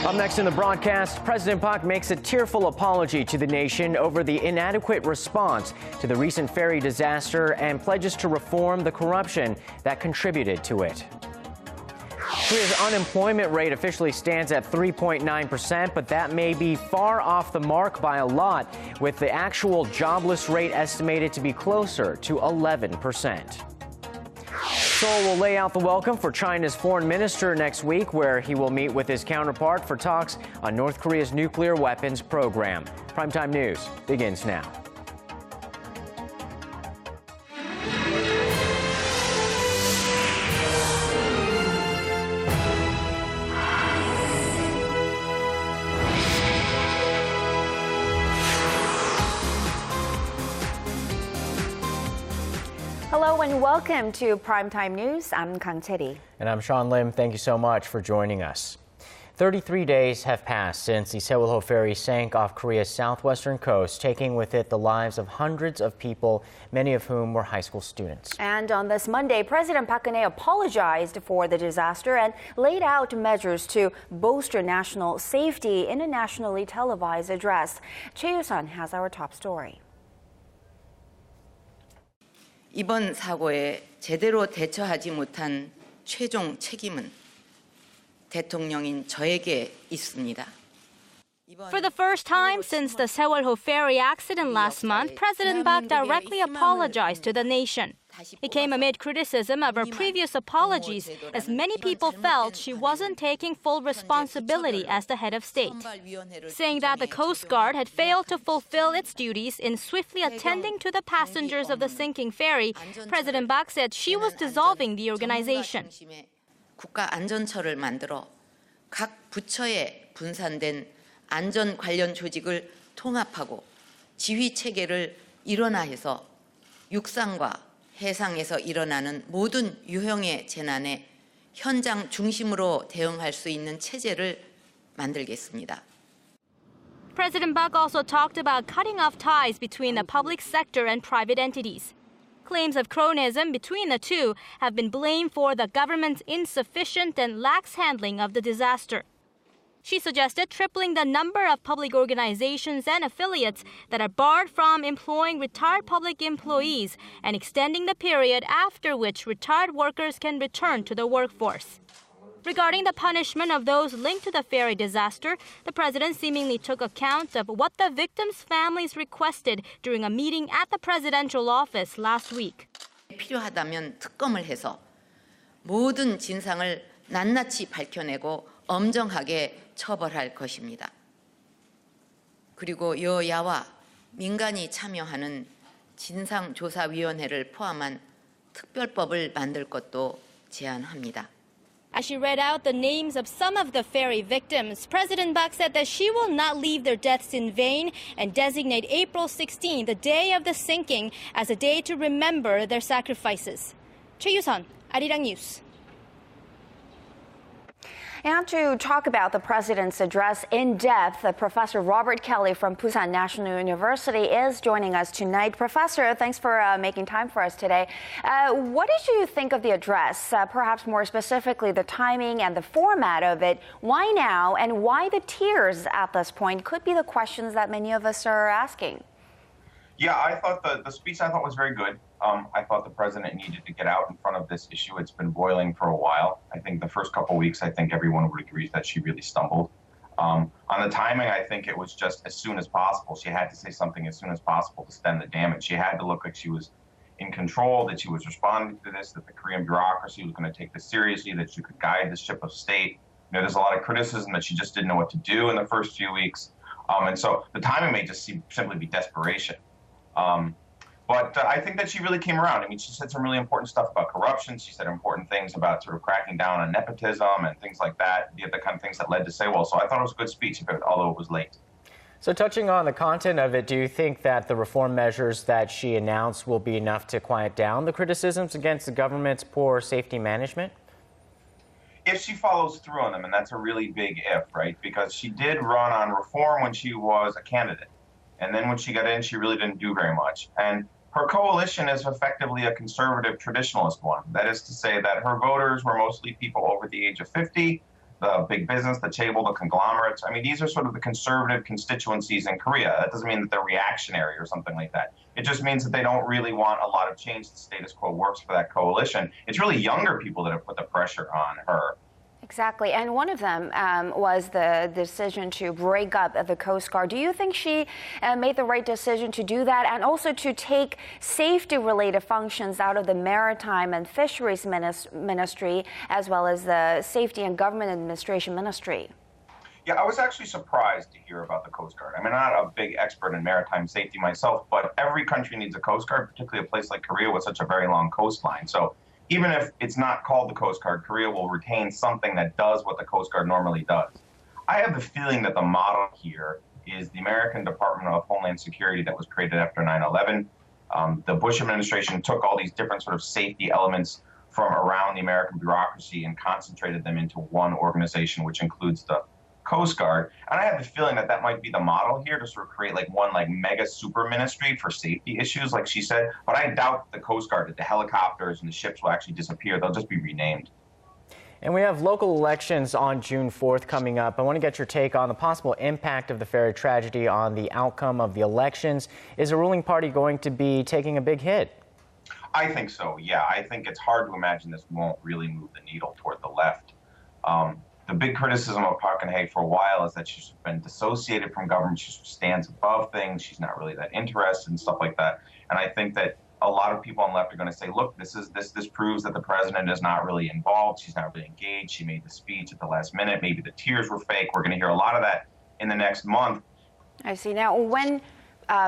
Up next in the broadcast, President Park makes a tearful apology to the nation over the inadequate response to the recent ferry disaster and pledges to reform the corruption that contributed to it. Korea's unemployment rate officially stands at 3.9%, but that may be far off the mark by a lot, with the actual jobless rate estimated to be closer to 11%. Seoul will lay out the welcome for China's foreign minister next week, where he will meet with his counterpart for talks on North Korea's nuclear weapons program. Primetime News begins now. Hello and welcome to Primetime News. I'm Kang Chae-ri. And I'm Sean Lim. Thank you so much for joining us. 33 days have passed since the Soho ferry sank off Korea's southwestern coast, taking with it the lives of hundreds of people, many of whom were high school students. And on this Monday, President Park Geun-hye apologized for the disaster and laid out measures to bolster national safety in a nationally televised address. Choi Yoo-sun has our top story. 이번 사고에 제대로 대처하지 못한 최종 책임은 대통령인 저에게 있습니다. For the first time since the Seoul ferry accident last month, President Park directly apologized to the nation. It came amid criticism of her previous apologies, as many people felt she wasn't taking full responsibility as the head of state. Saying that the Coast Guard had failed to fulfill its duties in swiftly attending to the passengers of the sinking ferry, President Park said she was dissolving the organization. 국가안전처를 만들어 각 부처에 분산된 안전 관련 조직을 통합하고 지휘 체계를 일원화해서 육상과 해상에서 일어나는 모든 유형의 재난에 현장 중심으로 대응할 수 있는 체제를 만들겠습니다. President Park also talked about cutting off ties between the public sector and private entities. Claims of cronyism between the two have been blamed for the government's insufficient and lax handling of the disaster. She suggested tripling the number of public organizations and affiliates that are barred from employing retired public employees and extending the period after which retired workers can return to the workforce. Regarding the punishment of those linked to the ferry disaster, the president seemingly took account of what the victims' families requested during a meeting at the presidential office last week. 필요하다면 특검을 해서 모든 진상을 낱낱이 밝혀내고 엄정하게 처벌할 것입니다. 그리고 여야와 민간이 참여하는 진상조사위원회를 포함한 특별법을 만들 것도 제안합니다. As she read out the names of some of the ferry victims, President Park said that she will not leave their deaths in vain and designate April 16, the day of the sinking, as a day to remember their sacrifices. Choi Yoo-sun, Arirang News. And to talk about the president's address in depth, Professor Robert Kelly from Tucson National University is joining us tonight. Professor, thanks for making time for us today. What did you think of the address? Perhaps more specifically, the timing and the format of it. Why now, and why the tears at this point could be the questions that many of us are asking. Yeah, I thought the speech was very good. I thought the president needed to get out in front of this issue. It's been boiling for a while. I think the first couple of weeks, I think everyone would agree that she really stumbled. On the timing, I think it was just as soon as possible. She had to say something as soon as possible to stem the damage. She had to look like she was in control, that she was responding to this, that the Korean bureaucracy was going to take this seriously, that she could guide the ship of state. You know, there's a lot of criticism that she just didn't know what to do in the first few weeks. And so the timing may just simply be desperation. But I think that she really came around. I mean, she said some really important stuff about corruption. She said important things about sort of cracking down on nepotism and things like that, the kind of things that led to Seoul. So I thought it was a good speech, although it was late. So touching on the content of it, do you think that the reform measures that she announced will be enough to quiet down the criticisms against the government's poor safety management? If she follows through on them, and that's a really big if, right? Because she did run on reform when she was a candidate. And then when she got in, she really didn't do very much. And her coalition is effectively a conservative traditionalist one. That is to say that her voters were mostly people over the age of 50. the big business, the chaebol, the conglomerates. I mean, these are sort of the conservative constituencies in Korea. That doesn't mean that they're reactionary or something like that. It just means that they don't really want a lot of change. The status quo works for that coalition. It's really younger people that have put the pressure on her. Exactly. And one of them was the decision to break up the Coast Guard. Do you think she made the right decision to do that, and also to take safety-related functions out of the Maritime and Fisheries Ministry, as well as the Safety and Government Administration Ministry? Yeah, I was actually surprised to hear about the Coast Guard. I mean, I'm not a big expert in maritime safety myself, but every country needs a Coast Guard, particularly a place like Korea with such a very long coastline. So even if it's not called the Coast Guard, Korea will retain something that does what the Coast Guard normally does. I have the feeling that the model here is the American Department of Homeland Security that was created after 9/11. The Bush administration took all these different sort of safety elements from around the American bureaucracy and concentrated them into one organization, which includes the Coast Guard. And I have the feeling that that might be the model here, to sort of create like one like mega super ministry for safety issues, like she said. But I doubt the Coast Guard, that the helicopters and the ships will actually disappear. They'll just be renamed. And we have local elections on June 4th coming up. I want to get your take on the possible impact of the ferry tragedy on the outcome of the elections. Is the ruling party going to be taking a big hit? I think so, yeah. I think it's hard to imagine this won't really move the needle toward the left. The big criticism of Park Geun-hye for a while is that she's been dissociated from government. She stands above things. She's not really that interested and stuff like that. And I think that a lot of people on the left are going to say, look, this proves that the president is not really involved. She's not really engaged. She made the speech at the last minute. Maybe the tears were fake. We're going to hear a lot of that in the next month. I see. Now, when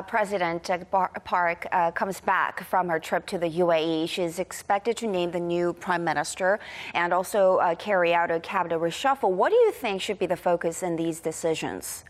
President Park comes back from her trip to the UAE, she's expected to name the new prime minister and also carry out a cabinet reshuffle. What do you think should be the focus in these decisions?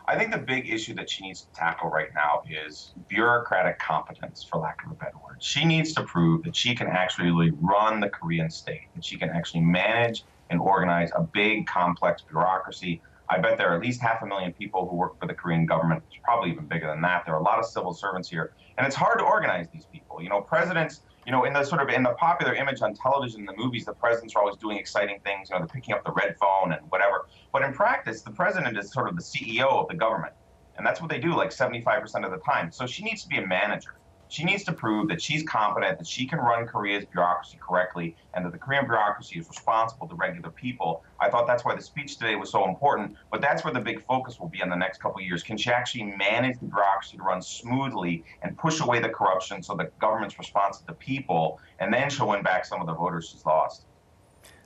I think the big issue that she needs to tackle right now is bureaucratic competence, for lack of a better word. She needs to prove that she can actually run the Korean state, that she can actually manage and organize a big, complex bureaucracy. I bet there are at least 500,000 people who work for the Korean government. It's probably even bigger than that. There are a lot of civil servants here, and it's hard to organize these people. You know, presidents, you know, in the popular image on television, in the movies, the presidents are always doing exciting things. You know, they're picking up the red phone and whatever. But in practice, the president is sort of the CEO of the government, and that's what they do like 75% of the time. So she needs to be a manager. She needs to prove that she's competent, that she can run Korea's bureaucracy correctly, and that the Korean bureaucracy is responsible to regular people. I thought that's why the speech today was so important, but that's where the big focus will be in the next couple of years. Can she actually manage the bureaucracy to run smoothly and push away the corruption so the government's responsive to people, and then she'll win back some of the voters she's lost.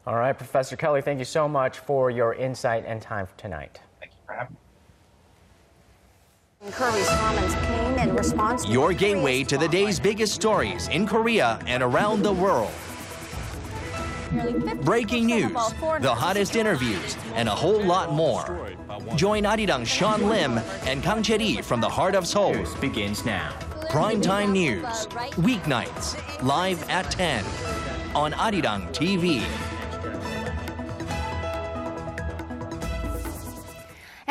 All right, Professor Kelly, thank you so much for your insight and time tonight. Thank you for having me. Curry's comments came in response to your gateway to the day's biggest stories in Korea and around the world. Breaking news, the hottest interviews, and a whole lot more. Join Arirang Sean Lim and Kang Chae-ri from the heart of Seoul. News begins now. Primetime news, weeknights, live at 10 on Arirang TV.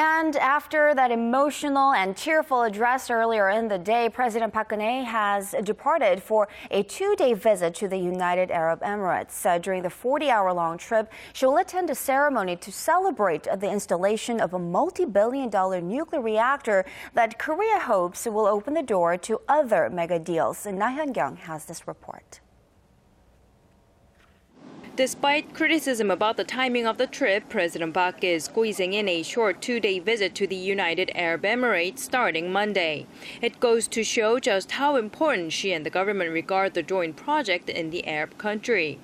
And after that emotional and tearful address earlier in the day, President Park Geun-hye has departed for a 2-day visit to the United Arab Emirates. During the 40-hour-long trip, she will attend a ceremony to celebrate the installation of a multi-billion-dollar nuclear reactor that Korea hopes will open the door to other mega deals. Na Hyun-kyung has this report. Despite criticism about the timing of the trip, President Park is squeezing in a short 2-day visit to the United Arab Emirates starting Monday. It goes to show just how important she and the government regard the joint project in the Arab country.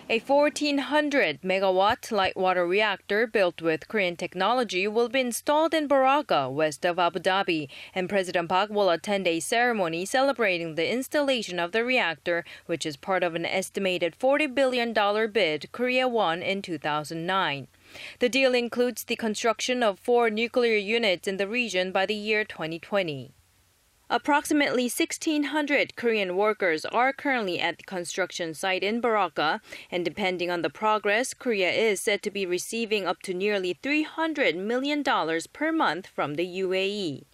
A 1,400-megawatt light water reactor built with Korean technology will be installed in Baraka, west of Abu Dhabi, and President Park will attend a ceremony celebrating the installation of the reactor, which is part of an estimated $40 billion bid Korea won in 2009. The deal includes the construction of 4 nuclear units in the region by the year 2020. Approximately 1,600 Korean workers are currently at the construction site in Baraka, and depending on the progress, Korea is said to be receiving up to nearly $300 million per month from the UAE.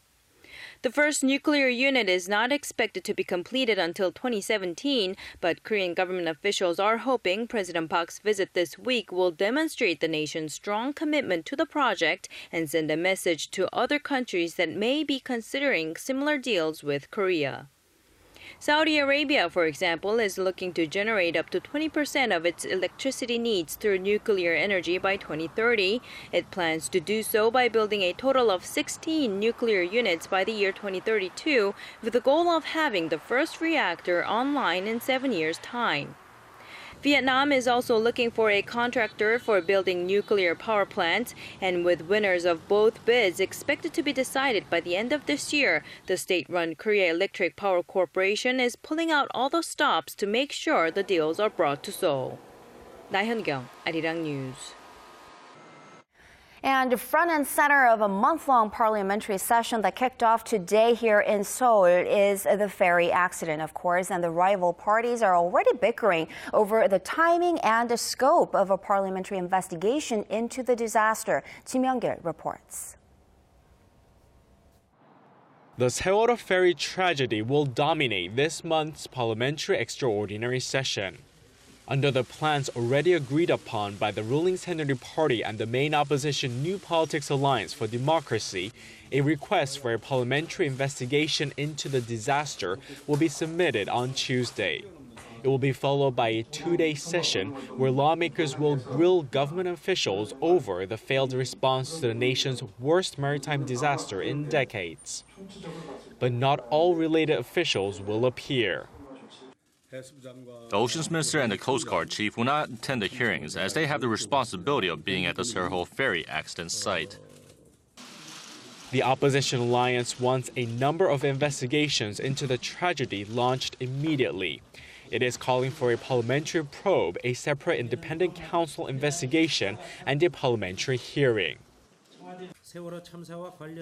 The first nuclear unit is not expected to be completed until 2017, but Korean government officials are hoping President Park's visit this week will demonstrate the nation's strong commitment to the project and send a message to other countries that may be considering similar deals with Korea. Saudi Arabia, for example, is looking to generate up to 20% of its electricity needs through nuclear energy by 2030. It plans to do so by building a total of 16 nuclear units by the year 2032, with the goal of having the first reactor online in 7 years' time. Vietnam is also looking for a contractor for building nuclear power plants, and with winners of both bids expected to be decided by the end of this year, the state-run Korea Electric Power Corporation is pulling out all the stops to make sure the deals are brought to Seoul. 나현경, Arirang News. And front and center of a month-long parliamentary session that kicked off today here in Seoul is the ferry accident, of course, and the rival parties are already bickering over the timing and the scope of a parliamentary investigation into the disaster. Kim Young-gil reports. The Seoul ferry tragedy will dominate this month's parliamentary extraordinary session. Under the plans already agreed upon by the ruling Saturday Party and the main opposition New Politics Alliance for Democracy, a request for a parliamentary investigation into the disaster will be submitted on Tuesday. It will be followed by a two-day session where lawmakers will grill government officials over the failed response to the nation's worst maritime disaster in decades. But not all related officials will appear. The Oceans Minister and the Coast Guard Chief will not attend the hearings as they have the responsibility of being at the Soho ferry accident site. The opposition alliance wants a number of investigations into the tragedy launched immediately. It is calling for a parliamentary probe, a separate independent council investigation, and a parliamentary hearing.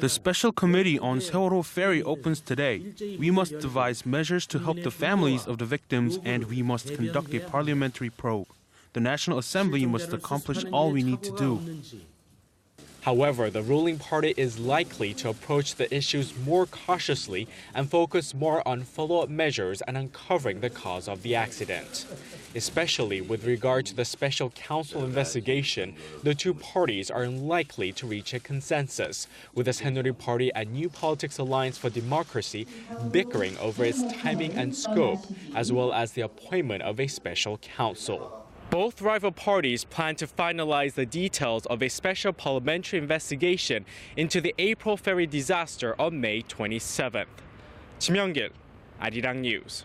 The special committee on Seoul ferry opens today. We must devise measures to help the families of the victims, and we must conduct a parliamentary probe. The National Assembly must accomplish all we need to do. However, the ruling party is likely to approach the issues more cautiously and focus more on follow-up measures and uncovering the cause of the accident. Especially with regard to the special council investigation, the two parties are unlikely to reach a consensus, with the Saturday Party and New Politics Alliance for Democracy bickering over its timing and scope, as well as the appointment of a special counsel. Both rival parties plan to finalize the details of a special parliamentary investigation into the April ferry disaster on May 27th. Kim Young-gil, Arirang News.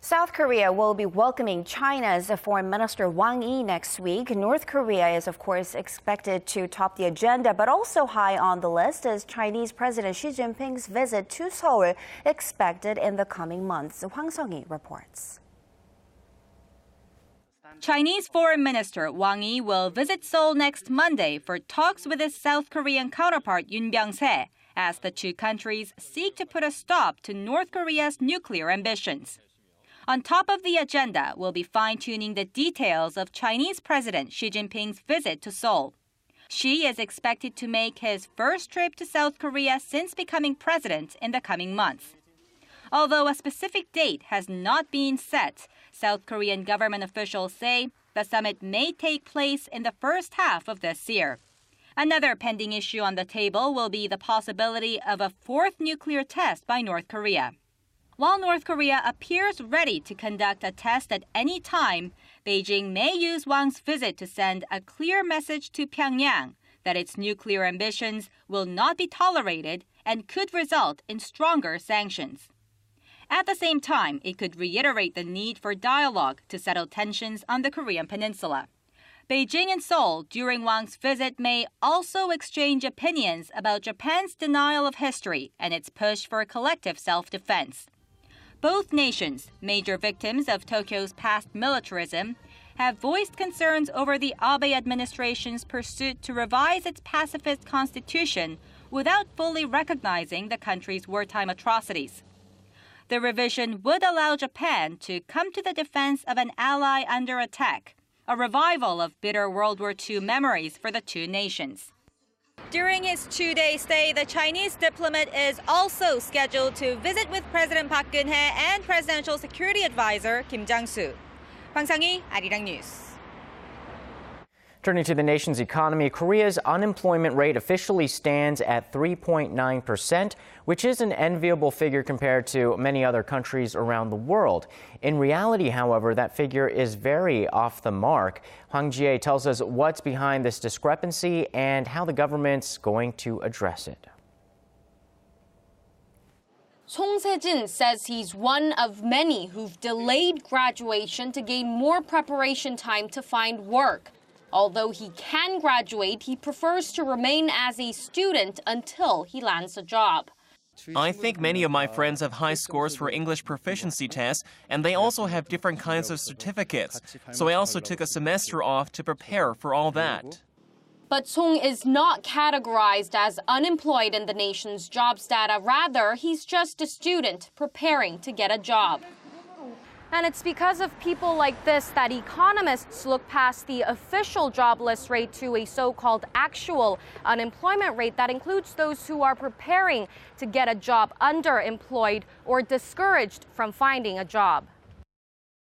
South Korea will be welcoming China's Foreign Minister Wang Yi next week. North Korea is, of course, expected to top the agenda, but also high on the list is Chinese President Xi Jinping's visit to Seoul, expected in the coming months. Hwang Sung-hee reports. Chinese Foreign Minister Wang Yi will visit Seoul next Monday for talks with his South Korean counterpart Yoon Byung-se as the two countries seek to put a stop to North Korea's nuclear ambitions. On top of the agenda will be fine-tuning the details of Chinese President Xi Jinping's visit to Seoul. Xi is expected to make his first trip to South Korea since becoming president in the coming months. Although a specific date has not been set, South Korean government officials say the summit may take place in the first half of this year. Another pending issue on the table will be the possibility of a fourth nuclear test by North Korea. While North Korea appears ready to conduct a test at any time, Beijing may use Wang's visit to send a clear message to Pyongyang that its nuclear ambitions will not be tolerated and could result in stronger sanctions. At the same time, it could reiterate the need for dialogue to settle tensions on the Korean peninsula. Beijing and Seoul during Wang's visit may also exchange opinions about Japan's denial of history and its push for collective self-defense. Both nations, major victims of Tokyo's past militarism, have voiced concerns over the Abe administration's pursuit to revise its pacifist constitution without fully recognizing the country's wartime atrocities. The revision would allow Japan to come to the defense of an ally under attack, a revival of bitter World War II memories for the two nations. During his 2-day stay, the Chinese diplomat is also scheduled to visit with President Park Geun-hye and Presidential Security Advisor Kim Jang-soo. Hwang Sang-hee, Arirang News. Turning to the nation's economy, Korea's unemployment rate officially stands at 3.9%, which is an enviable figure compared to many other countries around the world. In reality, however, that figure is very off the mark. Hwang Ji-hye tells us what's behind this discrepancy and how the government's going to address it. Song Se-jin says he's one of many who've delayed graduation to gain more preparation time to find work. Although he can graduate, he prefers to remain as a student until he lands a job. I think many of my friends have high scores for English proficiency tests, and they also have different kinds of certificates. So I also took a semester off to prepare for all that. But Song is not categorized as unemployed in the nation's jobs data. Rather, he's just a student preparing to get a job. And it's because of people like this that economists look past the official jobless rate to a so-called actual unemployment rate that includes those who are preparing to get a job underemployed or discouraged from finding a job.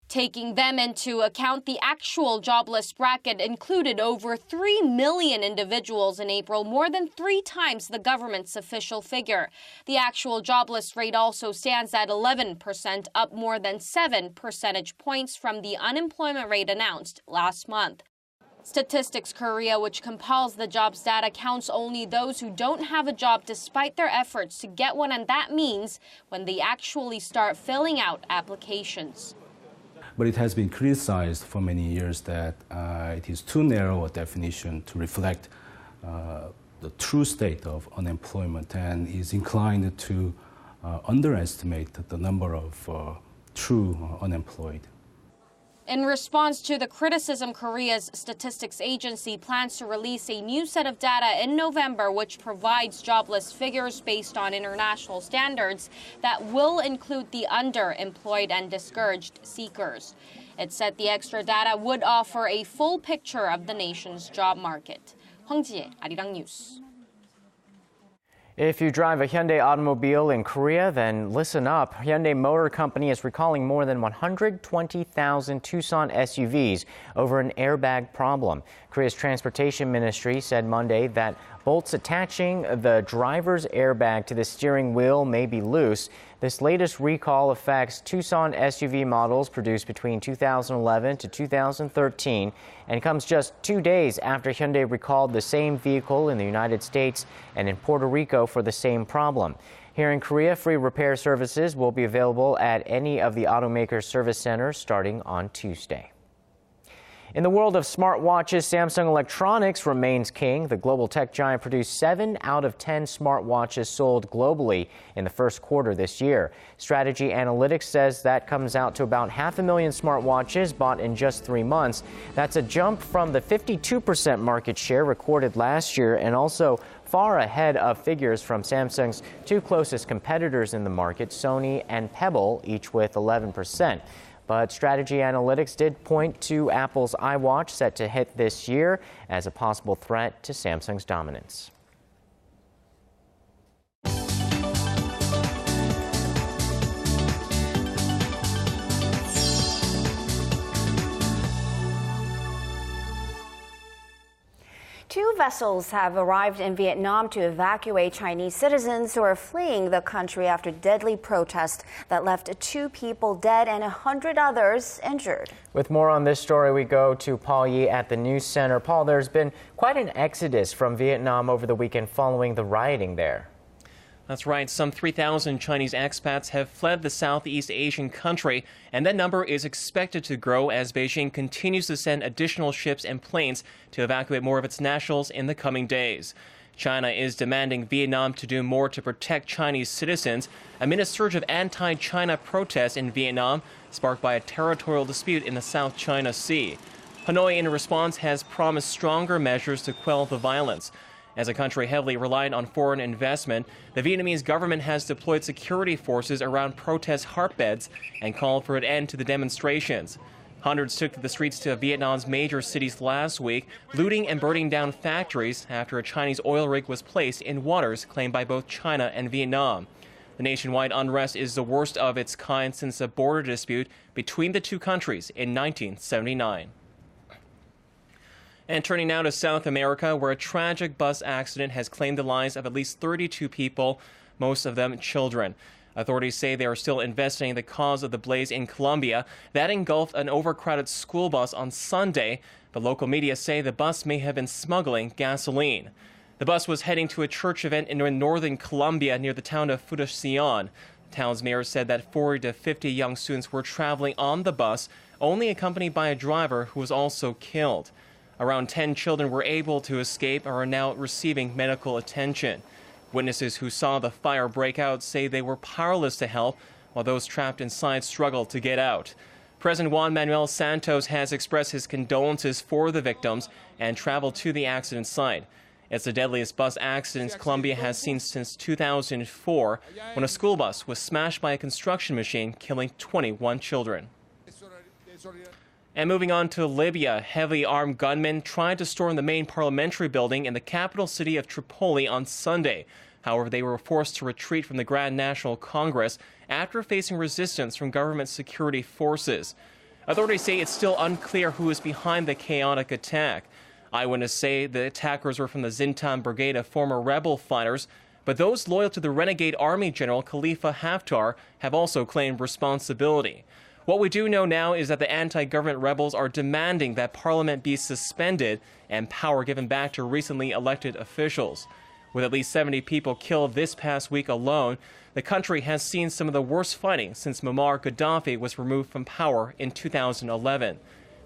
Taking them into account, the actual jobless bracket included over 3 million individuals in April, more than 3 times the government's official figure. The actual jobless rate also stands at 11%, up more than 7 percentage points from the unemployment rate announced last month. Statistics Korea, which compiles the jobs data, counts only those who don't have a job despite their efforts to get one, and that means when they actually start filling out applications. But it has been criticized for many years that it is too narrow a definition to reflect the true state of unemployment and is inclined to underestimate the number of true unemployed. In response to the criticism, Korea's statistics agency plans to release a new set of data in November which provides jobless figures based on international standards that will include the underemployed and discouraged seekers. It said the extra data would offer a full picture of the nation's job market. Hwang Ji-hye, Arirang News. If you drive a Hyundai automobile in Korea, then listen up. Hyundai Motor Company is recalling more than 120,000 Tucson SUVs over an airbag problem. Korea's Transportation Ministry said Monday that bolts attaching the driver's airbag to the steering wheel may be loose. This latest recall affects Tucson SUV models produced between 2011 to 2013 and comes just 2 days after Hyundai recalled the same vehicle in the United States and in Puerto Rico for the same problem. Here in Korea, free repair services will be available at any of the automaker's service centers starting on Tuesday. In the world of smartwatches, Samsung Electronics remains king. The global tech giant produced 7 out of 10 smartwatches sold globally in the first quarter this year. Strategy Analytics says that comes out to about 500,000 smartwatches bought in just 3 months. That's a jump from the 52% market share recorded last year and also far ahead of figures from Samsung's 2 closest competitors in the market, Sony and Pebble, each with 11%. But Strategy Analytics did point to Apple's iWatch set to hit this year as a possible threat to Samsung's dominance. Two vessels have arrived in Vietnam to evacuate Chinese citizens who are fleeing the country after deadly protests that left 2 people dead and 100 others injured. With more on this story, we go to Paul Yi at the News Center. Paul, there's been quite an exodus from Vietnam over the weekend following the rioting there. That's right. Some 3,000 Chinese expats have fled the Southeast Asian country, and that number is expected to grow as Beijing continues to send additional ships and planes to evacuate more of its nationals in the coming days. China is demanding Vietnam to do more to protect Chinese citizens amid a surge of anti-China protests in Vietnam, sparked by a territorial dispute in the South China Sea. Hanoi, in response, has promised stronger measures to quell the violence. As a country heavily reliant on foreign investment, the Vietnamese government has deployed security forces around protest hotbeds and called for an end to the demonstrations. Hundreds took to the streets of Vietnam's major cities last week, looting and burning down factories after a Chinese oil rig was placed in waters claimed by both China and Vietnam. The nationwide unrest is the worst of its kind since a border dispute between the two countries in 1979. And turning now to South America, where a tragic bus accident has claimed the lives of at least 32 people, most of them children. Authorities say they are still investigating the cause of the blaze in Colombia that engulfed an overcrowded school bus on Sunday, but local media say the bus may have been smuggling gasoline. The bus was heading to a church event in northern Colombia near the town of Fundación. The town's mayor said that 40 to 50 young students were traveling on the bus, only accompanied by a driver who was also killed. Around 10 children were able to escape and are now receiving medical attention. Witnesses who saw the fire break out say they were powerless to help, while those trapped inside struggled to get out. President Juan Manuel Santos has expressed his condolences for the victims and traveled to the accident site. It's the deadliest bus accident Colombia has seen since 2004, when a school bus was smashed by a construction machine, killing 21 children. And moving on to Libya, heavily armed gunmen tried to storm the main parliamentary building in the capital city of Tripoli on Sunday. However, they were forced to retreat from the Grand National Congress after facing resistance from government security forces. Authorities say it's still unclear who is behind the chaotic attack. Eyewitnesses say the attackers were from the Zintan Brigade of former rebel fighters, but those loyal to the renegade army general Khalifa Haftar have also claimed responsibility. What we do know now is that the anti-government rebels are demanding that parliament be suspended and power given back to recently elected officials. With at least 70 people killed this past week alone, the country has seen some of the worst fighting since Muammar Gaddafi was removed from power in 2011.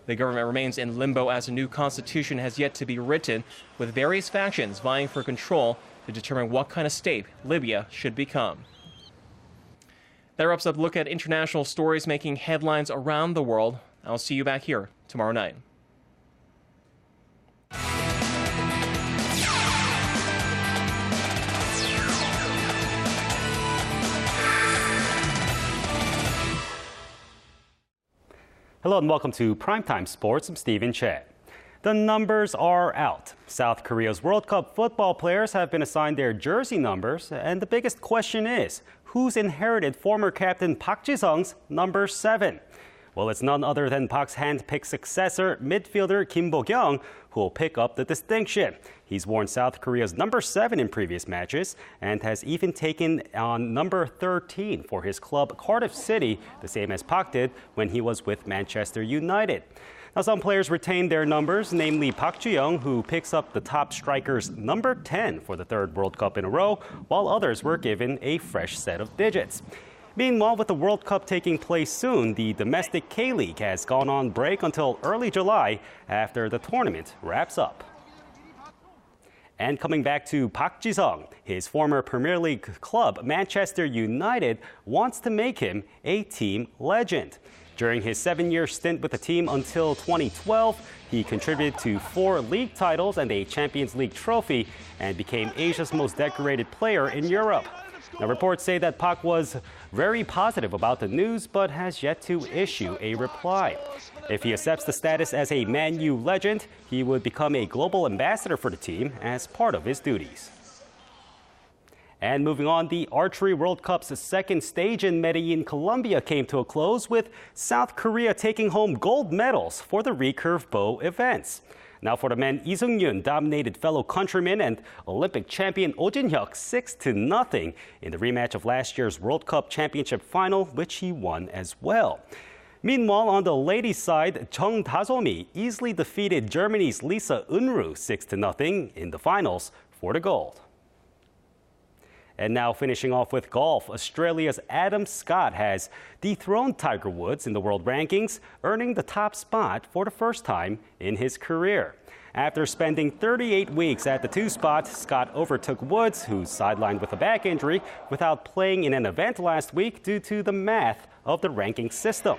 The government remains in limbo as a new constitution has yet to be written, with various factions vying for control to determine what kind of state Libya should become. That wraps up a look at international stories making headlines around the world. I'll see you back here tomorrow night. Hello and welcome to Primetime Sports. I'm Stephen Che. The numbers are out. South Korea's World Cup football players have been assigned their jersey numbers, and the biggest question is, who's inherited former captain Park Ji-sung's number 7? Well, it's none other than Park's hand-picked successor, midfielder Kim Bo-kyung, who will pick up the distinction. He's worn South Korea's number 7 in previous matches and has even taken on number 13 for his club Cardiff City, the same as Park did when he was with Manchester United. Now, some players retained their numbers, namely Park Ji-young, who picks up the top striker's number 10 for the 3rd World Cup in a row, while others were given a fresh set of digits. Meanwhile, with the World Cup taking place soon, the domestic K-League has gone on break until early July after the tournament wraps up. And coming back to Park Ji-sung, his former Premier League club, Manchester United, wants to make him a team legend. During his 7-year stint with the team until 2012, he contributed to 4 league titles and a Champions League trophy and became Asia's most decorated player in Europe. Now, reports say that Park was very positive about the news, but has yet to issue a reply. If he accepts the status as a Man U legend, he would become a global ambassador for the team as part of his duties. And moving on, the Archery World Cup's second stage in Medellin, Colombia came to a close with South Korea taking home gold medals for the recurve bow events. Now for the men, Lee Seung-yun dominated fellow countryman and Olympic champion Oh Jin-hyuk 6-0 in the rematch of last year's World Cup Championship final, which he won as well. Meanwhile, on the ladies' side, Chung Da-somi easily defeated Germany's Lisa Unruh 6-0 in the finals for the gold. And now finishing off with golf, Australia's Adam Scott has dethroned Tiger Woods in the world rankings, earning the top spot for the first time in his career. After spending 38 weeks at the 2 spot, Scott overtook Woods, who's sidelined with a back injury, without playing in an event last week due to the math of the ranking system.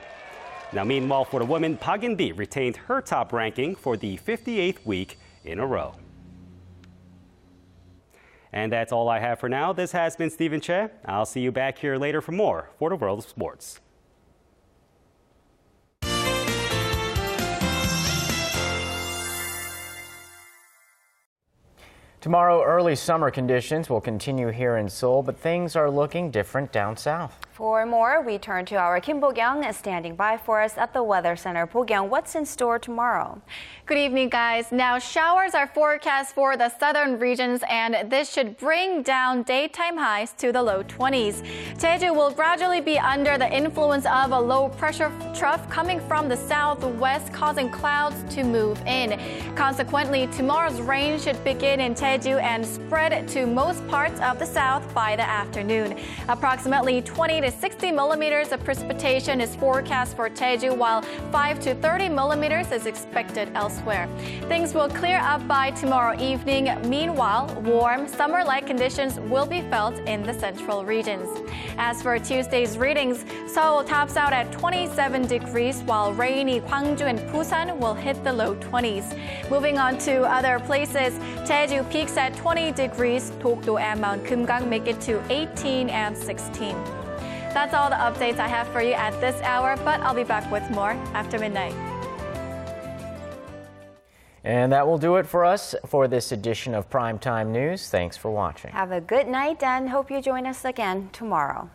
Now, meanwhile, for the women, Park In-bi retained her top ranking for the 58th week in a row. And that's all I have for now. This has been Stephen Che. I'll see you back here later for more for the World of Sports. Tomorrow, early summer conditions will continue here in Seoul, but things are looking different down south. For more, we turn to our Kim Bo-kyung standing by for us at the Weather Center. Bo-kyung, what's in store tomorrow? Good evening, guys. Now, showers are forecast for the southern regions, and this should bring down daytime highs to the low 20s. Jeju will gradually be under the influence of a low pressure trough coming from the southwest, causing clouds to move in. Consequently, tomorrow's rain should begin in Jeju and spread to most parts of the south by the afternoon. Approximately 20 to 60 millimeters of precipitation is forecast for Jeju, while 5 to 30 millimeters is expected elsewhere. Things will clear up by tomorrow evening. Meanwhile, warm, summer-like conditions will be felt in the central regions. As for Tuesday's readings, Seoul tops out at 27 degrees, while rainy Gwangju and Busan will hit the low 20s. Moving on to other places, Jeju peaks at 20 degrees, Dokdo and Mount Kumgang make it to 18 and 16. That's all the updates I have for you at this hour, but I'll be back with more after midnight. And that will do it for us for this edition of Primetime News. Thanks for watching. Have a good night and hope you join us again tomorrow.